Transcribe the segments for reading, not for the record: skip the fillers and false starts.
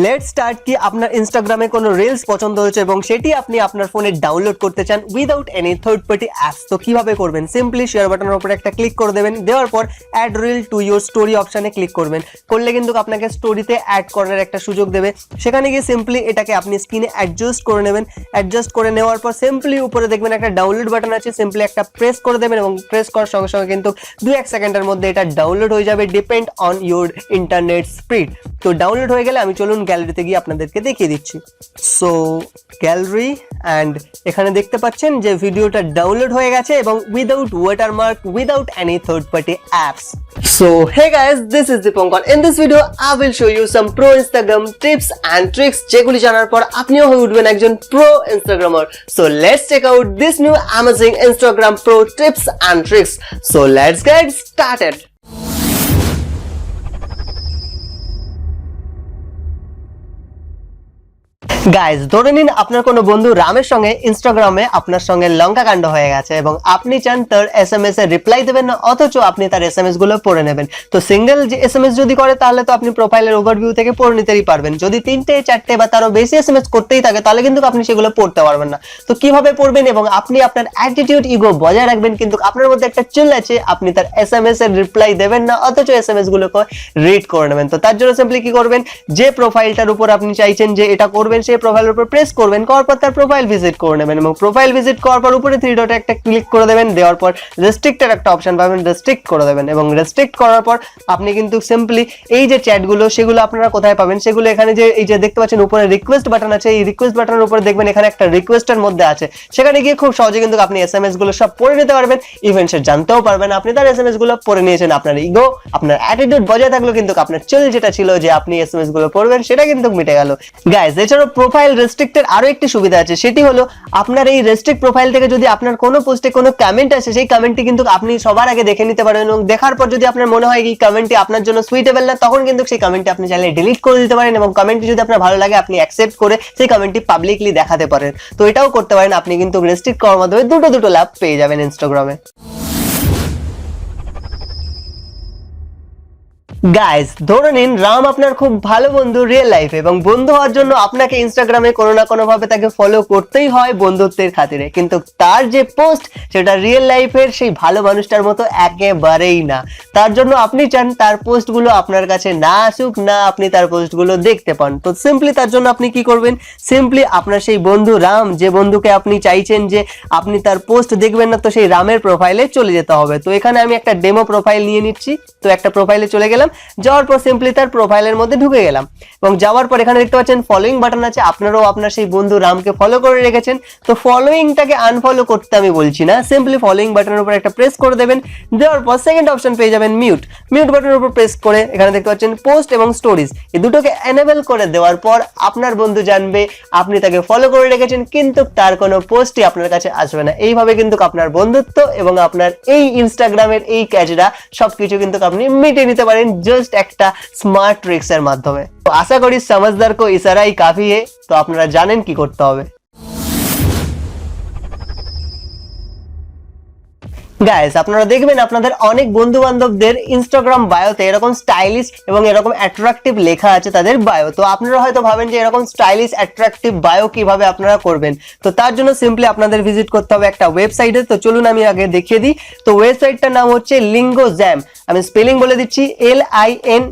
Let's start কি আপনার ইনস্টাগ্রামে কোনো রিলস পছন্দ হয়েছে এবং সেটি আপনি আপনার ফোনে ডাউনলোড করতে চান without any third party apps. তো কিভাবে করবেন? সিম্পলি শেয়ার বাটনের উপরে একটা ক্লিক করে দেবেন, দেওয়ার পর add reel to your story অপশানে ক্লিক করবেন। করলে কিন্তু আপনাকে স্টোরিতে অ্যাড করার একটা সুযোগ দেবে। সেখানে গিয়ে সিম্পলি এটাকে আপনি স্ক্রিনে অ্যাডজাস্ট করে নেবেন। অ্যাডজাস্ট করে নেওয়ার পর সিম্পলি উপরে দেখবেন একটা ডাউনলোড বাটন আছে, সিম্পলি একটা প্রেস করে দেবেন এবং প্রেস করার সঙ্গে সঙ্গে কিন্তু 2-1 সেকেন্ডের মধ্যে এটা ডাউনলোড হয়ে যাবে, depend on your internet speed. তো ডাউনলোড হয়ে গেলে আমি চলুন গ্যালারিতে গিয়ে আপনাদেরকে দেখিয়ে দিচ্ছি। সো গ্যালারি, অ্যান্ড এখানে দেখতে পাচ্ছেন যে ভিডিওটা ডাউনলোড হয়ে গেছে এবং without watermark, without any third party apps. So hey guys, this is Dipankar. In this video I will show you some pro Instagram tips and tricks যেগুলি জানার পর আপনিও হয়ে উঠবেন একজন pro Instagrammer. So let's check out this new amazing Instagram pro tips and tricks. So let's get started. Guys, ধরে নিন আপনার কোনো বন্ধু রামের সঙ্গে ইনস্টাগ্রামে আপনার সঙ্গে লঙ্কা কাণ্ড হয়ে গেছে এবং আপনি চান তার SMS এর রিপ্লাই দেবেন না, অথচ আপনি তার SMS গুলো পড়ে নেবেন। তো সিঙ্গেল যে SMS যদি করে তাহলে তো আপনি প্রোফাইলের ওভারভিউ থেকে পড়ে নিতেই পারবেন। যদি 3-4 বা তারও বেশি SMS করতেই থাকে তাহলে কিন্তু আপনি সেগুলো পড়তে পারবেন না। তো কিভাবে পড়বেন এবং আপনি আপনার অ্যাটিটিউড ইগো বজায় রাখবেন কিন্তু আপনার মধ্যে একটা চুল আছে, আপনি তার SMS এর রিপ্লাই দেবেন না, অথচ SMS গুলোকে রিড করে নেবেন। তো তার জন্য সিম্পলি কি করবেন, যে প্রোফাইলটার উপর আপনি চাইছেন যে এটা করবেন সেই প্রোফাইলের উপর প্রেস করবেন, করার পর তার প্রোফাইল ভিজিট করে নেবেন এবং প্রোফাইল ভিজিট করার পর উপরে 3 ডটে একটা ক্লিক করে দেবেন, দেওয়ার পর রেস্ট্রিক্টেড একটা অপশন পাবেন, রেস্ট্রিক্ট করে দেবেন এবং রেস্ট্রিক্ট করার পর আপনি কিন্তু সিম্পলি এই যে চ্যাটগুলো সেগুলো আপনারা কোথায় পাবেন, সেগুলো এখানে যে এই যে দেখতে পাচ্ছেন উপরে রিকোয়েস্ট বাটন আছে, এই রিকোয়েস্ট বাটনের উপরে দেখবেন এখানে একটা রিকোয়েস্টের মধ্যে আছে, সেখানে গিয়ে খুব সহজে কিন্তু আপনি SMS গুলো সব পড়ে নিতে পারবেন। ইভেন সে জানতেও পারবেন আপনি তার SMS গুলো পড়ে নিয়েছেন। আপনার ইগো, আপনার অ্যাটিটিউড বজায় থাকলো কিন্তু আপনার চল যেটা ছিল যে আপনি SMS গুলো পড়বেন সেটা কিন্তু মিটে গেল। গাইস, এছাড়াও প্রোফাইল রেস্ট্রিক্টের আরো একটি সুবিধা আছে, সেটি হলো আপনার এই রেস্ট্রিক্ট প্রোফাইল থেকে যদি আপনার কোনো পোস্টে কোনো কমেন্ট আসে সেই কমেন্টটি কিন্তু আপনি সবার আগে দেখে নিতে পারেন এবং দেখার পর যদি আপনার মনে হয় এই কমেন্টটি আপনার জন্য সুইটেবল না, তখন কিন্তু সেই কমেন্টটি আপনি চাইলে ডিলিট করে দিতে পারেন এবং কমেন্টটি যদি আপনার ভালো লাগে আপনি অ্যাকসেপ্ট করে সেই কমেন্টটি পাবলিকলি দেখাতে পারেন। তো এটাও করতে পারেন, আপনি কিন্তু রেস্ট্রিক্ট করার মাধ্যমে দুটো লাভ পেয়ে যাবেন ইনস্টাগ্রামে। গাইস, ধরে নিন রাম আপনার খুব ভালো বন্ধু রিয়েল লাইফে এবং বন্ধু হওয়ার জন্য আপনাকে ইনস্টাগ্রামে কোনো না কোনো ভাবে তাকে ফলো করতেই হয় বন্ধুত্বের খাতিরে, কিন্তু তার যে পোস্ট সেটা রিয়েল লাইফের সেই ভালো মানুষটার মতো একেবারেই না। তার জন্য আপনি চান তার পোস্টগুলো আপনার কাছে না আসুক, না আপনি তার পোস্টগুলো দেখতে পান। তো সিম্পলি তার জন্য আপনি কি করবেন, সিম্পলি আপনার সেই বন্ধু রাম, যে বন্ধুকে আপনি চাইছেন যে আপনি তার পোস্ট দেখবেন না, তো সেই রামের প্রোফাইলে চলে যেতে হবে। তো এখানে আমি একটা ডেমো প্রোফাইল নিয়ে নিচ্ছি। তো একটা প্রোফাইলে চলে গেলাম, যাওয়ার পর সিম্পলি তার প্রোফাইলের মধ্যে ঢুকে গেলাম এবং যাওয়ার পর এখানে দেখতে পাচ্ছেন ফলোইং বাটন আছে। আপনারাও আপনার সেই বন্ধু রামকে ফলো করে রেখেছেন, তো ফলোইংটাকে আনফলো করতে আমি বলছি না, সিম্পলি ফলোইং বাটনের উপর একটা প্রেস করে দেবেন, দেওয়ার পর সেকেন্ড অপশন পেয়ে যাবেন মিউট। মিউট বাটনের উপর প্রেস করে এখানে দেখতে পাচ্ছেন পোস্ট এবং স্টোরিজ, এই দুটোকে এনেবল করে দেওয়ার পর আপনার বন্ধু জানবে আপনি তাকে ফলো করে রেখেছেন কিন্তু তার কোনো পোস্টই আপনার কাছে আসবে না। এইভাবে কিন্তু আপনার বন্ধুত্ব এবং আপনার এই ইনস্টাগ্রামের এই ক্যাচটা সবকিছু কিন্তু আপনি মিটিয়ে নিতে পারেন জাস্ট একটা স্মার্ট ট্রিক্স এর মাধ্যমে। তো আশা করি সমঝদার কো ইশারাই কাফি है। তো আপনারা জানেন কি করতে হবে। গাইস, আপনারা দেখবেন আপনাদের অনেক বন্ধু বান্ধবদের ইনস্টাগ্রাম বায়োতে এরকম স্টাইলিশ এবং এরকম অ্যাট্রাকটিভ লেখা আছে তাদের বায়ো। তো আপনারা হয়তো ভাবেন যে এরকম স্টাইলিশ অ্যাট্রাকটিভ বায়ো কিভাবে আপনারা করবেন। তো তার জন্য সিম্পলি আপনাদের ভিজিট করতে হবে একটা ওয়েবসাইটে। তো চলুন আমি আগে দেখিয়ে দিই। তো ওয়েবসাইটটার নাম হচ্ছে লিঙ্গোজ্যাম। আমি স্পেলিং বলে দিচ্ছি, LINGOJAM।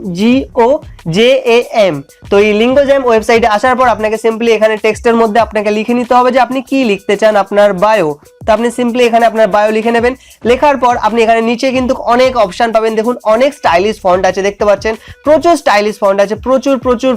তো এই লিঙ্গোজ্যাম ওয়েবসাইটে আসার পর আপনাকে সিম্পলি এখানে টেক্সটের মধ্যে আপনাকে লিখে নিতে হবে যে আপনি কি লিখতে চান আপনার বায়ো। তো আপনি সিম্পলি এখানে আপনার বায়ো লিখে নেবেন। লেখার পর আপনি এখানে নিচে কিন্তু অনেক অপশন পাবেন, দেখুন অনেক স্টাইলিশ ফন্ট আছে, দেখতে পাচ্ছেন প্রচুর স্টাইলিশ ফন্ট আছে,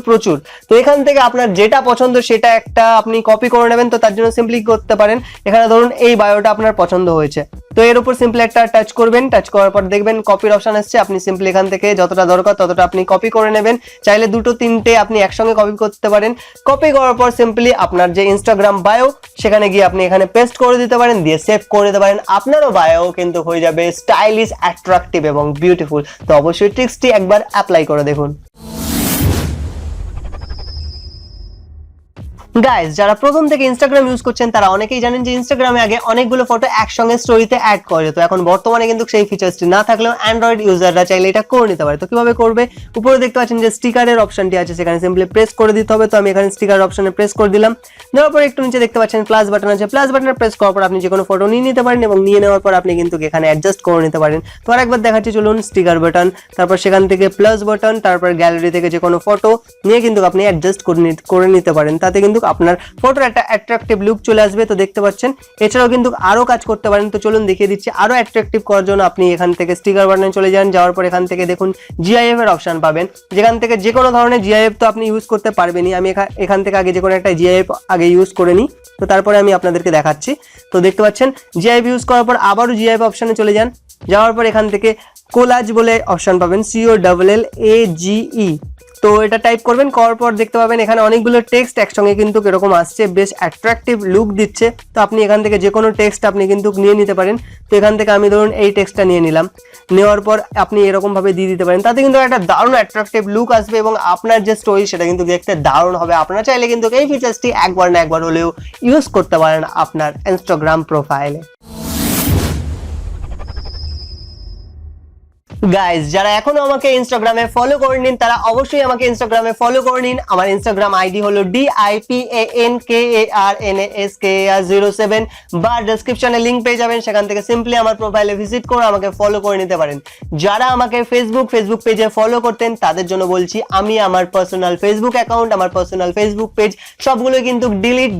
প্রচুর। তো এখান থেকে আপনার যেটা পছন্দ সেটা একটা আপনি কপি করে নেবেন। তো তার জন্য সিম্পলি করতে পারেন, এখানে ধরুন এই বায়োটা আপনার পছন্দ হয়েছে, তো এর উপর সিম্পলি একটা টাচ করবেন। টাচ করার পর দেখবেন কপির অপশন আসছে, আপনি সিম্পলি এখান থেকে যতটা দরকার ততটা আপনি কপি করে নেবেন। চাইলে 2-3টে আপনি একসঙ্গে কপি করতে পারেন। কপি করার পর সিম্পলি আপনার যে ইনস্টাগ্রাম বায়ো সেখানে গিয়ে আপনি এখানে পেস্ট করে দিতে পারেন, দিয়ে সেভ করে দিতে পারেন। আপনারও বায়ো কিন্তু হয়ে যাবে স্টাইলিশ, অ্যাট্রাকটিভ এবং বিউটিফুল। তো অবশ্যই ট্রিক্সটি একবার অ্যাপ্লাই করে দেখুন। গাইস, যারা প্রথম থেকে ইনস্টাগ্রাম ইউজ করছেন তারা অনেকেই জানেন যে ইনস্টাগ্রামে আগে অনেকগুলো ফটো একসঙ্গে স্টোরিতে অ্যাড করে। তো এখন বর্তমানে কিন্তু সেই ফিচারসটি না থাকলেও অ্যান্ড্রয়েড ইউজাররা চাইলে এটা করে নিতে পারে। তো কিভাবে করবে? উপরে দেখতে পাচ্ছেন যে স্টিকারের অপশনটি আছে, সেখানে সিম্পলি প্রেস করে দিতে হবে। তো আমি এখানে স্টিকার অপশনে প্রেস করে দিলাম। দেওয়ার পর একটু নিচে দেখতে পাচ্ছেন প্লাস বাটন আছে, প্লাস বাটনে প্রেস করার পর আপনি যে কোনো ফটো নিয়ে নিতে পারেন এবং নিয়ে নেওয়ার পর আপনি কিন্তু এখানে অ্যাডজাস্ট করে নিতে পারেন। তো আরেকবার দেখাচ্ছি, চলুন। স্টিকার বাটন, তারপর সেখান থেকে প্লাস বাটন, তারপর গ্যালারি থেকে যে কোনো ফটো নিয়ে কিন্তু আপনি অ্যাডজাস্ট করে নিতে পারেন। তাতে কিন্তু আপনার ফটোর একটা অ্যাট্রাকটিভ লুক চলে আসবে। তো দেখতে পাচ্ছেন এছাড়াও কিন্তু আরো কাজ করতে পারেন। তো চলুন দেখিয়ে দিচ্ছি। আরো অ্যাট্রাকটিভ করার জন্য আপনি এখান থেকে স্টিকার বাটনে চলে যান, যাওয়ার পর এখান থেকে দেখুন জিআইএফ এর অপশন পাবেন, যেখান থেকে যে কোনো ধরনের জিআইএফ তো আপনি ইউজ করতে পারবেনই। আমি এখান থেকে আগে যে কোনো একটা জিআইএফ আগে ইউজ করে নিই, তো তারপরে আমি আপনাদেরকে দেখাচ্ছি। তো দেখতে পাচ্ছেন জিআইএফ ইউজ করার পর আবারও জিআইএফ অপশনে চলে যান, যাওয়ার পর এখান থেকে কোলাজ বলে অপশন পাবেন, COLLAGE। তো এটা টাইপ করবেন, করার পর দেখতে পাবেন এখানে অনেকগুলো টেক্সট একসঙ্গে কিন্তু এরকম আসছে, বেশ অ্যাট্রাকটিভ লুক দিচ্ছে। তো আপনি এখান থেকে যে কোনো টেক্সট আপনি কিন্তু নিয়ে নিতে পারেন। তো এখান থেকে আমি ধরুন এই টেক্সটটা নিয়ে নিলাম, নেওয়ার পর আপনি এরকম ভাবে দিয়ে দিতে পারেন। তাতে কিন্তু একটা দারুণ অ্যাট্রাকটিভ লুক আসবে এবং আপনার যে স্টোরি সেটা কিন্তু দেখতে দারুণ হবে। আপনারা চাইলে কিন্তু এই ফিচার্সটি একবার না একবার হলেও ইউজ করতে পারেন আপনার ইনস্টাগ্রাম প্রোফাইলে। গাইস, যারা এখনো আমাকে ইনস্টাগ্রামে ফলো করে নিন তারা অবশ্যই আমাকে ইনস্টাগ্রামে ফলো করে নিন। আমার ইনস্টাগ্রাম আইডি হলো DIPANKARNASKAR07, বা ডেসক্রিপশনে লিংক পেয়ে যাবেন, সেখান থেকে সিম্পলি আমার প্রোফাইলে ভিজিট করে আমাকে ফলো করে নিতে পারেন। যারা আমাকে ফেসবুক পেজে ফলো করতেন তাদের জন্য বলছি, আমি আমার পার্সোনাল ফেসবুক অ্যাকাউন্ট, আমার পার্সোনাল ফেসবুক পেজ সবগুলো কিন্তু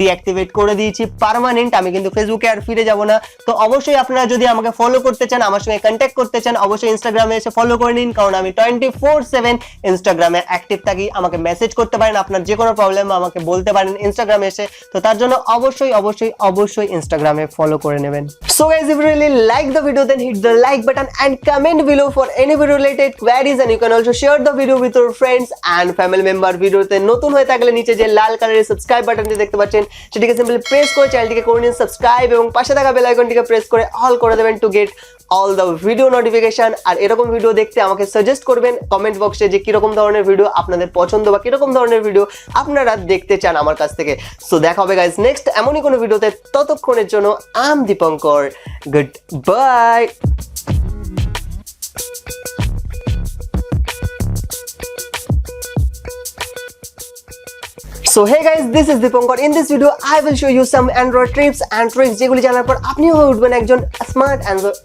ডিঅ্যাক্টিভেট করে দিয়েছি পার্মানেন্ট। আমি কিন্তু ফেসবুকে আর ফিরে যাব না। তো অবশ্যই আপনারা যদি আমাকে ফলো করতে চান, আমার সঙ্গে কন্ট্যাক্ট করতে চান, অবশ্যই ইনস্টাগ্রামে এসে ফলো করে নিন, কারণ আমি 24/7 ইনস্টাগ্রামে অ্যাক্টিভ থাকি। আমাকে মেসেজ করতে পারেন, আপনার যে কোনো প্রবলেম আমাকে বলতে পারেন ইনস্টাগ্রামে এসে। তো তার জন্য অবশ্যই ইনস্টাগ্রামে ফলো করে নেবেন। So guys, if you really like the video, then hit the like button and comment below for any video related queries, and you can also share the video with your friends and family member. ভিডিওতে নতুন হয়ে থাকলে নিচে যে লাল কালারের subscribe বাটনটি দেখতে পাচ্ছেন সেটিকে সিম্পলি প্রেস করে চ্যানেলটিকে করে নিন সাবস্ক্রাইব, এবং পাশে থাকা বেল আইকনটিকে প্রেস করে অল করে দেবেন to get all the video notification. আর এরকম ভিডিও দেখতে আমাকে সাজেস্ট করবেন কমেন্ট বক্সে যে কিরকম ধরনের ভিডিও আপনাদের পছন্দ বা কিরকম ধরনের ভিডিও আপনারা দেখতে চান আমার কাছ থেকে। সো দেখা হবে গাইজ নেক্সট এমনই কোনো ভিডিওতে। ততক্ষণের জন্য I am Dipankar, good bye. So hey guys, this is Dipankar. In this video I will show you some Android tips and tricks যেগুলি জানার পর আপনি হয়ে উঠবেন একজন স্মার্ট Android